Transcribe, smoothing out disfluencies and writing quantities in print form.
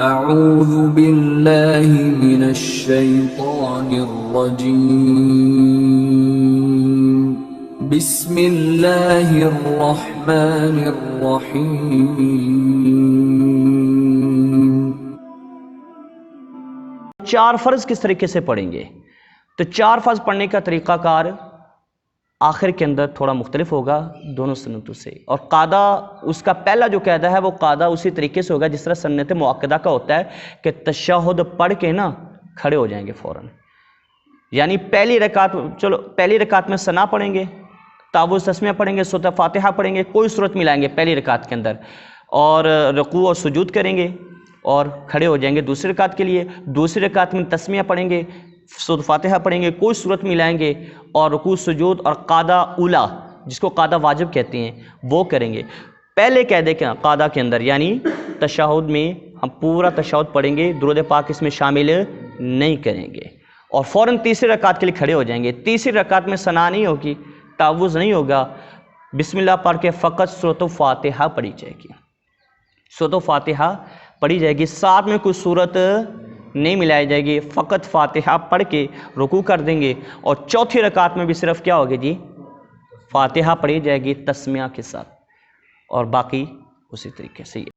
اعوذ باللہ من الشیطان الرجیم بسم اللہ الرحمن الرحیم۔ 4 فرض کس طریقے سے پڑھیں گے؟ تو 4 فرض پڑھنے کا طریقہ کار آخر کے اندر تھوڑا مختلف ہوگا دونوں سنتوں سے، اور قاعدہ اس کا پہلا جو قاعدہ ہے وہ قاعدہ اسی طریقے سے ہوگا جس طرح سنت مؤکدہ کا ہوتا ہے کہ تشہد پڑھ کے نا کھڑے ہو جائیں گے فوراً، یعنی پہلی رکعت میں ثنا پڑھیں گے، تعوذ تسمیہ پڑھیں گے، سورۃ فاتحہ پڑھیں گے، کوئی صورت ملائیں گے پہلی رکعت کے اندر، اور رکوع اور سجود کریں گے اور کھڑے ہو جائیں گے دوسری رکعت کے لیے۔ دوسری رکعت میں تسمیہ پڑھیں گے، سورۃ فاتحہ پڑھیں گے، کوئی صورت ملائیں گے، اور رکوع سجود اور قاعدہ اولا جس کو قاعدہ واجب کہتے ہیں وہ کریں گے۔ پہلے قاعدہ کے اندر یعنی تشہد میں ہم پورا تشہد پڑھیں گے، درود پاک اس میں شامل نہیں کریں گے، اور فوراً تیسری رکعت کے لیے کھڑے ہو جائیں گے۔ تیسری رکعت میں ثنا نہیں ہوگی، تعوذ نہیں ہوگا، بسم اللہ پڑھ کے فقط سورۃ فاتحہ پڑھی جائے گی، سورۃ فاتحہ پڑھی جائے گی، ساتھ میں کوئی صورت نہیں ملائی جائے گی، فقط فاتحہ پڑھ کے رکوع کر دیں گے، اور چوتھی رکعت میں بھی صرف کیا ہوگی جی؟ فاتحہ پڑھی جائے گی تسمیہ کے ساتھ، اور باقی اسی طریقے سے